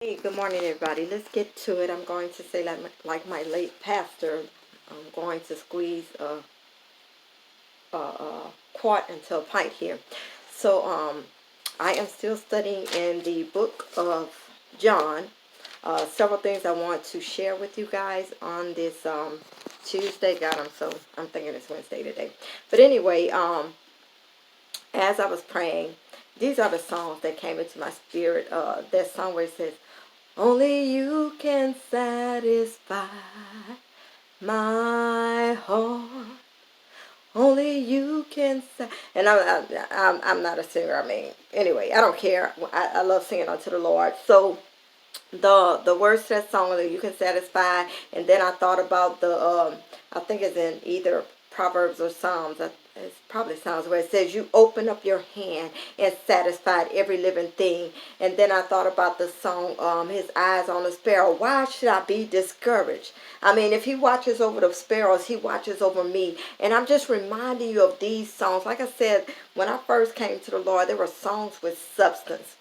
Hey, good morning, everybody. Let's get to it. I'm going to say, like my late pastor, I'm going to squeeze a quart into a pint here. So, I am still studying in the book of John. Several things I want to share with you guys on this Tuesday. I'm thinking it's Wednesday today. But anyway, as I was praying, these are the songs that came into my spirit. That song where it says, only you can satisfy my heart. Only you can and I'm not a singer. I mean, anyway, I don't care. I love singing unto the Lord. So the words to that song that you can satisfy, and then I thought about the I think it's in either Proverbs or Psalms. It probably Psalms where it says you open up your hand and satisfied every living thing. And then I thought about the song, his eyes on the sparrow. Why should I be discouraged? I mean, if he watches over the sparrows, he watches over me. And I'm just reminding you of these songs. Like I said, when I first came to the Lord, there were songs with substance.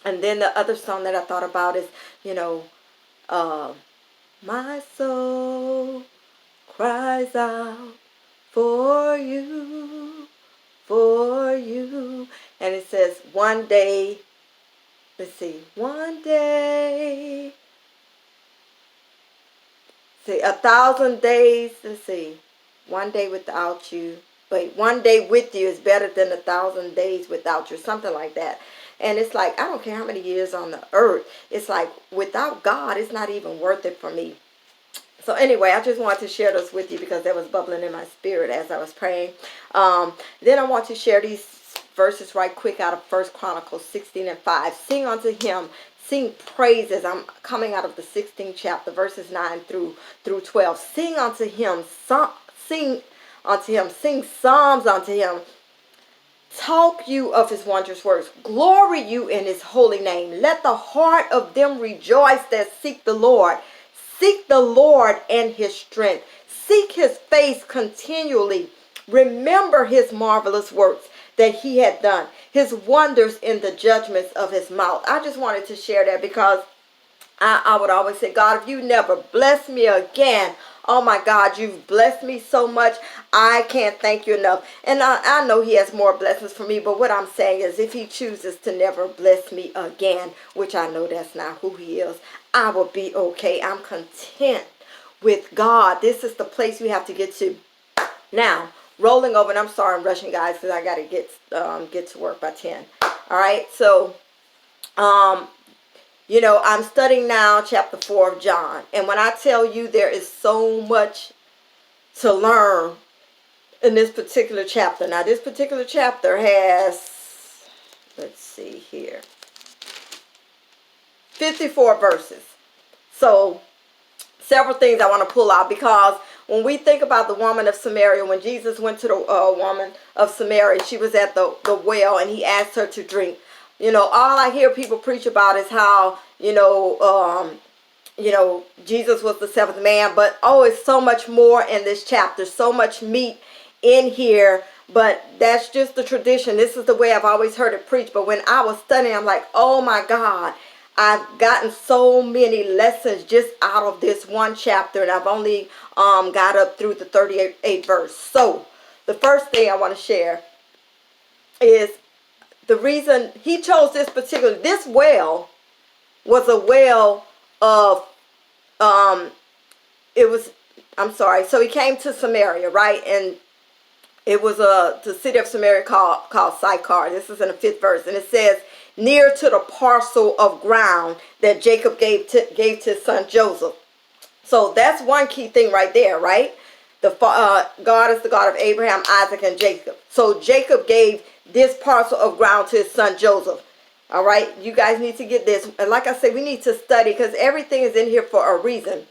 And then the other song that I thought about is, you know, uh, my soul cries out for you, for you. And it says, one day, let's see, one day, see, 1,000 days, let's see, one day without you. Wait, one day with you is better than 1,000 days without you, something like that. And it's like, I don't care how many years on the earth. It's like, without God, it's not even worth it for me. So anyway, I just wanted to share this with you because that was bubbling in my spirit as I was praying. Then I want to share these verses right quick out of 1 Chronicles 16:5. Sing unto him, sing praises. I'm coming out of the 16th chapter, verses 9 through 12. Sing unto him, sing unto him, sing psalms unto him. Talk you of his wondrous works. Glory you in his holy name. Let the heart of them rejoice that seek the Lord. Seek the Lord and his strength. Seek his face continually. Remember his marvelous works that he had done, his wonders in the judgments of his mouth. I just wanted to share that because I would always say, God, if you never bless me again, oh my God, you've blessed me so much. I can't thank you enough. And I know he has more blessings for me, but what I'm saying is if he chooses to never bless me again, which I know that's not who he is, I will be okay. I'm content with God. This is the place we have to get to. Now, rolling over, and I'm sorry I'm rushing, guys, because I got to get to work by 10. All right, so I'm studying now chapter 4 of John. And when I tell you there is so much to learn in this particular chapter. Now, this particular chapter has, let's see here, 54 verses. So, several things I want to pull out because when we think about the woman of Samaria, when Jesus went to the woman of Samaria, she was at the well and he asked her to drink. All I hear people preach about is how, Jesus was the seventh man. But, it's so much more in this chapter, so much meat in here. But that's just the tradition. This is the way I've always heard it preached. But when I was studying, I'm like, oh my God, I've gotten so many lessons just out of this one chapter. And I've only got up through the 38th verse. So the first thing I want to share is the reason he chose this well was a well of, so he came to Samaria, right? And it was the city of Samaria called Sychar. This is in the 5th verse. And it says, near to the parcel of ground that Jacob gave to his son Joseph. So that's one key thing right there, right? God is the God of Abraham, Isaac, and Jacob. So Jacob gave this parcel of ground to his son Joseph. All right, you guys need to get this. And like I said, we need to study because everything is in here for a reason.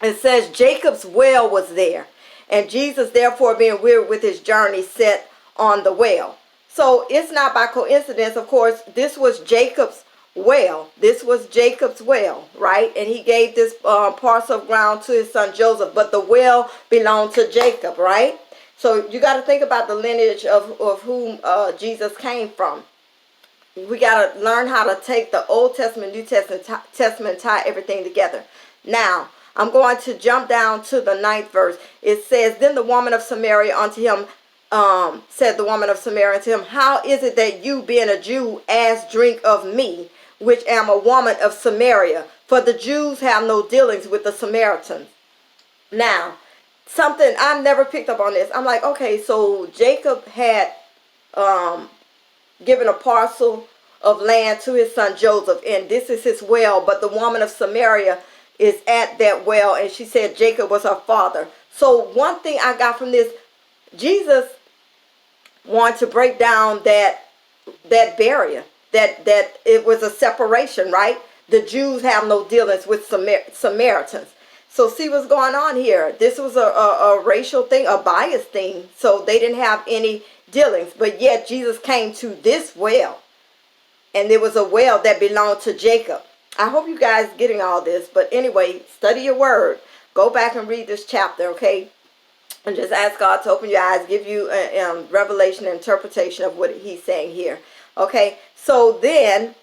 It says Jacob's well was there. And Jesus, therefore, being weary with his journey, sat on the well. So it's not by coincidence, of course, this was Jacob's well. This was Jacob's well, right? And he gave this parcel of ground to his son Joseph. But the well belonged to Jacob, right? So you got to think about the lineage of whom Jesus came from. we got to learn how to take the Old Testament, New Testament, tie everything together. Now, I'm going to jump down to the 9th verse. It says, then the woman of Samaria unto him, said the woman of Samaria unto him, how is it that you, being a Jew, ask drink of me, which am a woman of Samaria? For the Jews have no dealings with the Samaritans. Now, something I've never picked up on this. I'm like, okay, so Jacob had given a parcel of land to his son Joseph, and this is his well, but the woman of Samaria is at that well, and she said Jacob was her father. So one thing I got from this, Jesus wanted to break down that barrier, that it was a separation, right? The Jews have no dealings with Samaritans. So see what's going on here. This was a racial thing, a bias thing. So they didn't have any dealings. But yet Jesus came to this well. And it was a well that belonged to Jacob. I hope you guys getting all this. But anyway, study your word. Go back and read this chapter, okay? And just ask God to open your eyes, give you a revelation and interpretation of what he's saying here. Okay? So then,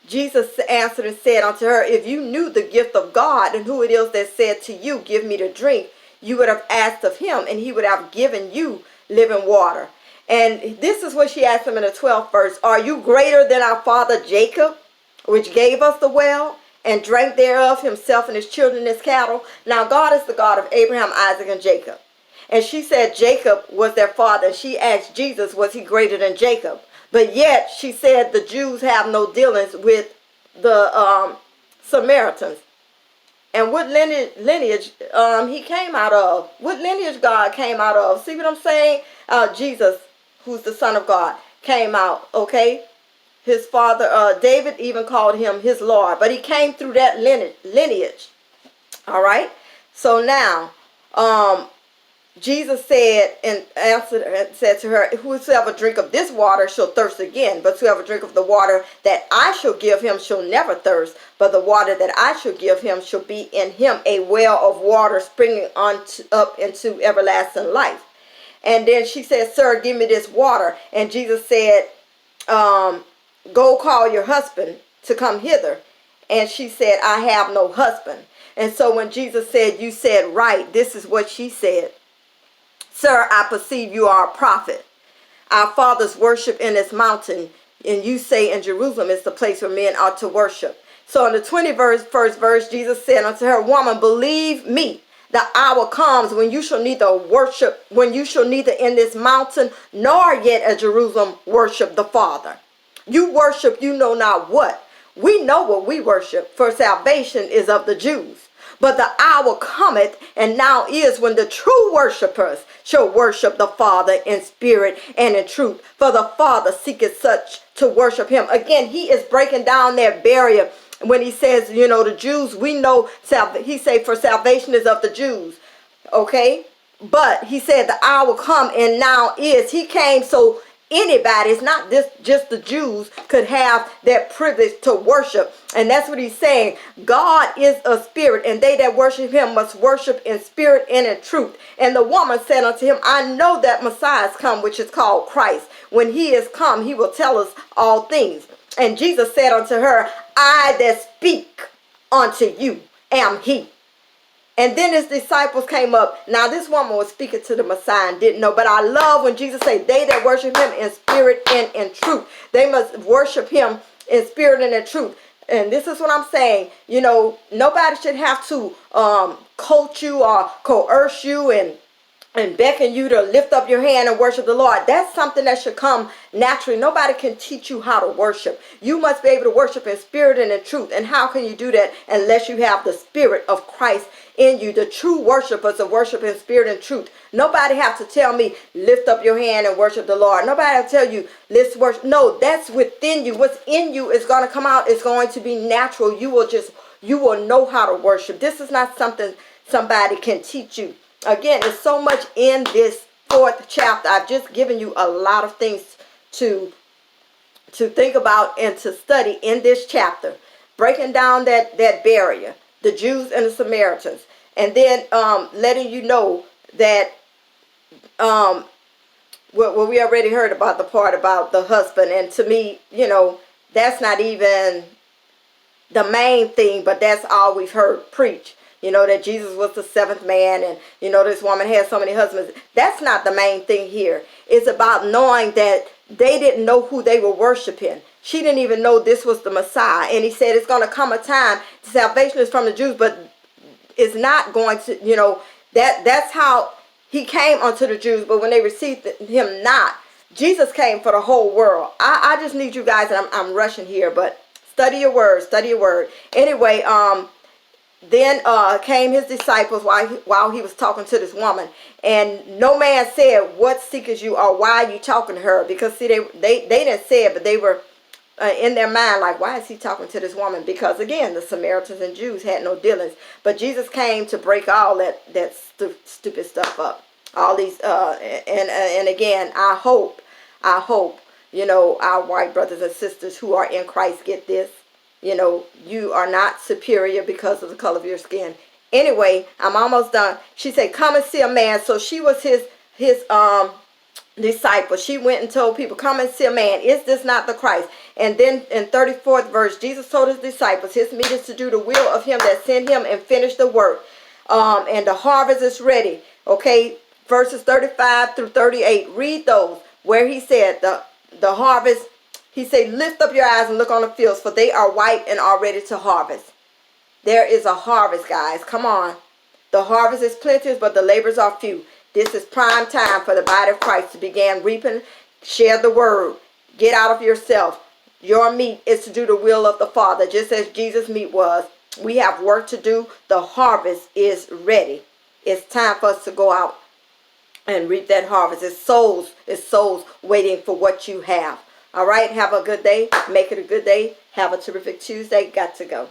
Jesus answered and said unto her, if you knew the gift of God and who it is that said to you, give me to drink, you would have asked of him, and he would have given you living water. And this is what she asked him in the 12th verse. Are you greater than our father Jacob, which gave us the well, and drank thereof himself and his children and his cattle? Now God is the God of Abraham, Isaac, and Jacob. And she said Jacob was their father. She asked Jesus, was he greater than Jacob? But yet she said the Jews have no dealings with the Samaritans. And what lineage he came out of? What lineage God came out of? See what I'm saying? Jesus, who's the Son of God, came out, okay? His father, David even called him his Lord. But he came through that lineage. All right? So now, Jesus said and answered and said to her, whosoever drink of this water shall thirst again, but whoever drink of the water that I shall give him shall never thirst, but the water that I shall give him shall be in him a well of water springing up into everlasting life. And then she said, sir, give me this water. And Jesus said, go call your husband to come hither. And she said, I have no husband. And so when Jesus said, you said right, this is what she said. Sir, I perceive you are a prophet. Our fathers worship in this mountain, and you say in Jerusalem is the place where men ought to worship. So in the 21st verse, Jesus said unto her, woman, believe me, the hour comes when you shall neither in this mountain nor yet at Jerusalem worship the Father. You worship you know not what. We know what we worship, for salvation is of the Jews. But the hour cometh, and now is, when the true worshipers shall worship the Father in spirit and in truth. For the Father seeketh such to worship him. Again, he is breaking down that barrier when he says, the Jews, we know, he say, for salvation is of the Jews. Okay? But he said the hour come, and now is. He came so anybody, it's not just the Jews, could have that privilege to worship. And that's what he's saying. God is a spirit, and they that worship him must worship in spirit and in truth. And the woman said unto him, I know that Messiah is come, which is called Christ. When he is come, he will tell us all things. And Jesus said unto her, I that speak unto you am he. And then his disciples came up. Now this woman was speaking to the Messiah and didn't know. But I love when Jesus said, they that worship him in spirit and in truth. They must worship him in spirit and in truth. And this is what I'm saying. Nobody should have to coach you or coerce you and beckon you to lift up your hand and worship the Lord. That's something that should come naturally. Nobody can teach you how to worship. You must be able to worship in spirit and in truth. And how can you do that unless you have the spirit of Christ in you? The true worshipers that worship in spirit and truth. Nobody have to tell me, lift up your hand and worship the Lord. Nobody have to tell you, let's worship. No, that's within you. What's in you is going to come out. It's going to be natural. You will know how to worship. This is not something somebody can teach you. Again, there's so much in this 4th chapter. I've just given you a lot of things to think about and to study in this chapter. Breaking down that barrier, the Jews and the Samaritans. And then letting you know that Well, we already heard about the part about the husband, and to me, that's not even the main thing, but that's all we've heard preach. That Jesus was the seventh man, and this woman had so many husbands. That's not the main thing here. It's about knowing that they didn't know who they were worshiping. She didn't even know this was the Messiah. And he said it's going to come a time, salvation is from the Jews, but it's not going to, that's how he came unto the Jews, but when they received him not, Jesus came for the whole world. I just need you guys, and I'm rushing here, but study your word, study your word. Anyway, then came his disciples while he was talking to this woman, and no man said, what seekest you, or why are you talking to her? Because see, they didn't say it, but they were in their mind like, why is he talking to this woman? Because again, the Samaritans and Jews had no dealings, but Jesus came to break all that stupid stuff up. All these and again, I hope our white brothers and sisters who are in Christ get this. You are not superior because of the color of your skin. Anyway, I'm almost done. She said, come and see a man. So she was his disciple. She went and told people, come and see a man. Is this not the Christ? And then in 34th verse, Jesus told his disciples, his meat is to do the will of him that sent him and finish the work. And the harvest is ready. Okay, verses 35 through 38. Read those where he said the harvest. He said, lift up your eyes and look on the fields, for they are white and are ready to harvest. There is a harvest, guys. Come on. The harvest is plenteous, but the labors are few. This is prime time for the body of Christ to begin reaping. Share the word. Get out of yourself. Your meat is to do the will of the Father, just as Jesus' meat was. We have work to do. The harvest is ready. It's time for us to go out and reap that harvest. It's souls waiting for what you have. All right, have a good day. Make it a good day. Have a terrific Tuesday. Got to go.